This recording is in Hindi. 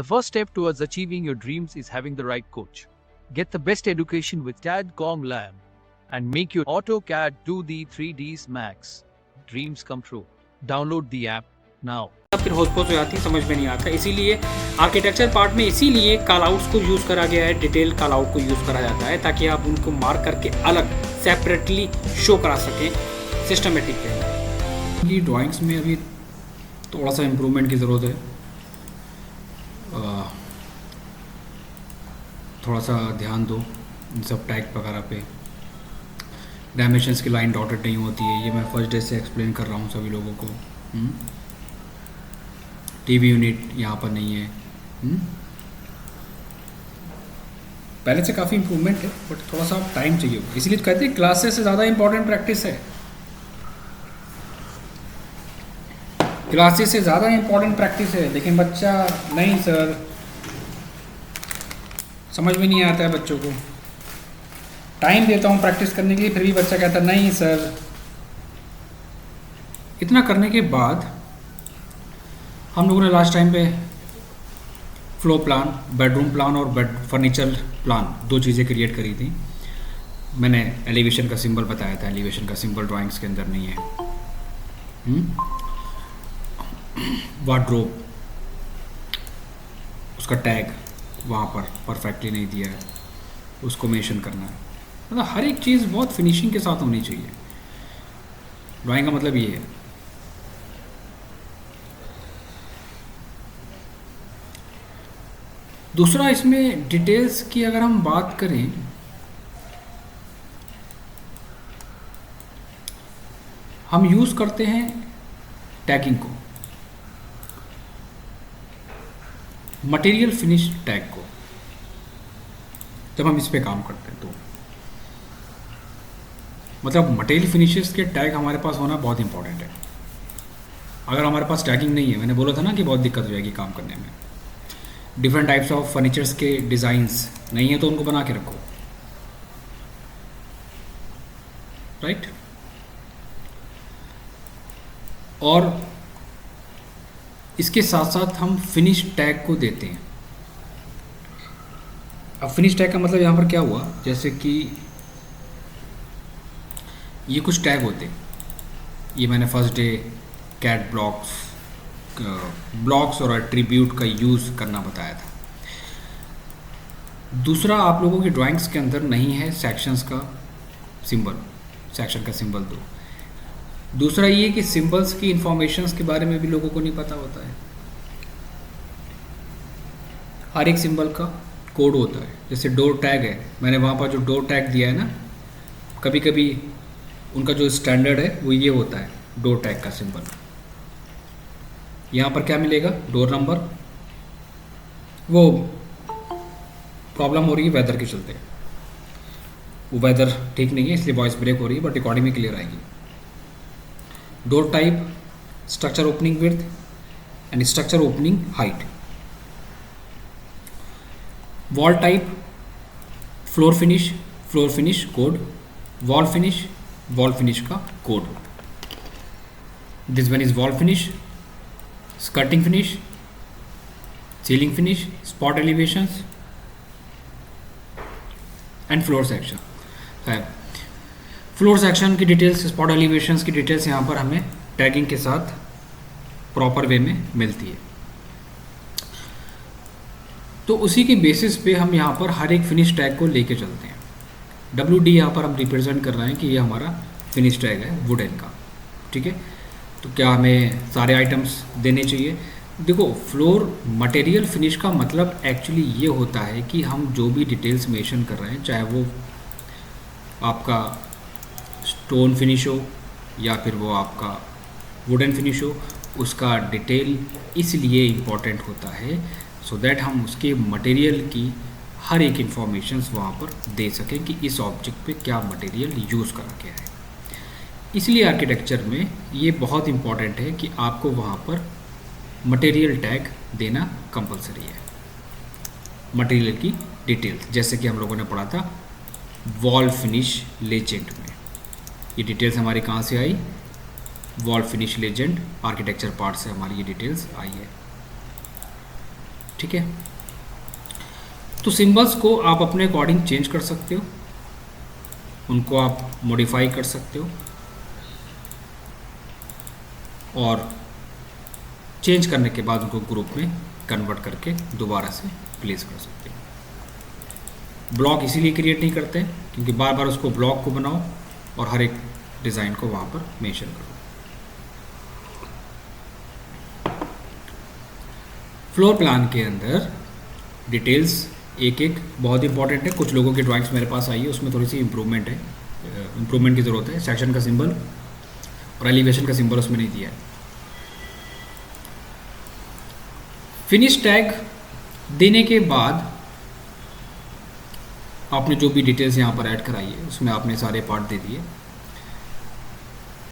first step towards achieving your dreams is having the right coach. Get the best education with CAD/COM Lab and make your AutoCAD 2D 3Ds Max dreams come true. Download the app now. फिर होच-पोच हो जाती है, समझ में नहीं आता। इसीलिए आर्किटेक्चर पार्ट में इसीलिए कॉल आउट्स को यूज़ करा गया है, डिटेल कॉल आउट को यूज़ करा जाता है ताकि आप उनको मार्क करके अलग सेपरेटली शो करा सकें सिस्टमेटिक वे। ये ड्राइंग्स में अभी थोड़ा सा इम्प्रूवमेंट की ज़रूरत है, थोड़ा सा ध्यान दो इन सब टैग वगैरह पे। डायमेंशंस की लाइन डॉटेड नहीं होती है, ये मैं फर्स्ट डे से एक्सप्लेन कर रहा हूँ सभी लोगों को। टीवी यूनिट यहाँ पर नहीं है। पहले से काफ़ी इम्प्रूवमेंट है बट थोड़ा सा टाइम चाहिए, इसलिए तो कहते हैं क्लासेस से ज़्यादा इम्पोर्टेंट प्रैक्टिस है। क्लासेस से ज़्यादा इम्पोर्टेंट प्रैक्टिस है, लेकिन बच्चा नहीं सर, समझ में नहीं आता है बच्चों को। टाइम देता हूँ प्रैक्टिस करने के लिए, फिर भी बच्चा कहता नहीं सर। इतना करने के बाद हम लोगों ने लास्ट टाइम पे फ्लोर प्लान, बेडरूम प्लान और बेड फर्नीचर प्लान, दो चीज़ें क्रिएट करी थी। मैंने एलिवेशन का सिंबल बताया था, एलिवेशन का सिंबल ड्राइंग्स के अंदर नहीं है। वार्डरोब, उसका टैग वहाँ पर परफेक्टली नहीं दिया है, उसको मेंशन करना है। मतलब हर एक चीज़ बहुत फिनिशिंग के साथ होनी चाहिए। ड्राइंग का मतलब ये है। दूसरा, इसमें डिटेल्स की अगर हम बात करें, हम यूज़ करते हैं टैगिंग को, मटेरियल फिनिश टैग को, जब हम इस पे काम करते हैं तो मतलब मटेरियल फिनिशेस के टैग हमारे पास होना बहुत इंपॉर्टेंट है। अगर हमारे पास टैगिंग नहीं है, मैंने बोला था ना कि बहुत दिक्कत हो जाएगी काम करने में। डिफरेंट टाइप्स ऑफ फर्नीचर्स के डिज़ाइंस नहीं है तो उनको बना के रखो, राइट। और इसके साथ साथ हम फिनिश टैग को देते हैं। अब फिनिश टैग का मतलब यहाँ पर क्या हुआ, जैसे कि ये कुछ टैग होते हैं, ये मैंने फर्स्ट डे कैड ब्लॉक्स और एट्रीब्यूट का यूज़ करना बताया था। दूसरा, आप लोगों की ड्राइंग्स के अंदर नहीं है सेक्शंस का सिंबल, सेक्शन का सिंबल दो। दूसरा ये कि सिंबल्स की इंफॉर्मेशंस के बारे में भी लोगों को नहीं पता होता है। हर एक सिंबल का कोड होता है। जैसे डोर टैग है, मैंने वहाँ पर जो डोर टैग दिया है ना, कभी कभी उनका जो स्टैंडर्ड है वो ये होता है, डोर टैग का सिंबल। यहाँ पर क्या मिलेगा, डोर नंबर। वो प्रॉब्लम हो रही है वेदर के चलते, वो वेदर ठीक नहीं है इसलिए वॉइस ब्रेक हो रही है, बट रिकॉर्डिंग में क्लियर आएगी। Door type, structure opening width and structure opening height. Wall type, floor finish code, wall finish का code. This one is wall finish, skirting finish, ceiling finish, spot elevations and floor section है। फ्लोर सेक्शन की डिटेल्स, स्पॉट एलिवेशंस की डिटेल्स यहाँ पर हमें टैगिंग के साथ प्रॉपर वे में मिलती है। तो उसी के बेसिस पे हम यहाँ पर हर एक फिनिश टैग को लेके चलते हैं। WD यहाँ पर हम रिप्रेजेंट कर रहे हैं कि ये हमारा फिनिश टैग है वुडन का, ठीक है। तो क्या हमें सारे आइटम्स देने चाहिए? देखो, फ्लोर मटेरियल फिनिश का मतलब एक्चुअली ये होता है कि हम जो भी डिटेल्स मेंशन कर रहे हैं, चाहे वो आपका स्टोन फिनिश हो या फिर वो आपका वुडन फिनिश हो, उसका डिटेल इसलिए इम्पॉर्टेंट होता है सो दैट हम उसके मटेरियल की हर एक इंफॉर्मेशंस वहाँ पर दे सकें कि इस ऑब्जेक्ट पे क्या मटेरियल यूज़ करा गया है। इसलिए आर्किटेक्चर में ये बहुत इम्पॉर्टेंट है कि आपको वहाँ पर मटेरियल टैग देना कंपलसरी है। मटेरियल की डिटेल्स, जैसे कि हम लोगों ने पढ़ा था वॉल फिनिश लेजेंड में, ये डिटेल्स हमारी कहाँ से आई, wall finish legend architecture part से हमारी ये डिटेल्स आई है। ठीक है। तो सिंबल्स को आप अपने अकॉर्डिंग चेंज कर सकते हो, उनको आप मॉडिफाई कर सकते हो और चेंज करने के बाद उनको ग्रुप में कन्वर्ट करके दोबारा से प्लेस कर सकते हो। ब्लॉक इसीलिए क्रिएट नहीं करते क्योंकि बार बार उसको ब्लॉक को बनाओ और हर एक डिज़ाइन को वहाँ पर मेंशन करो। फ्लोर प्लान के अंदर डिटेल्स एक एक बहुत इंपॉर्टेंट है। कुछ लोगों की ड्राइंग्स मेरे पास आई है, उसमें थोड़ी सी इम्प्रूवमेंट की ज़रूरत है। सेक्शन का सिंबल और एलिवेशन का सिंबल उसमें नहीं दिया है। फिनिश टैग देने के बाद आपने जो भी डिटेल्स यहाँ पर ऐड कराई है उसमें आपने सारे पार्ट दे दिए।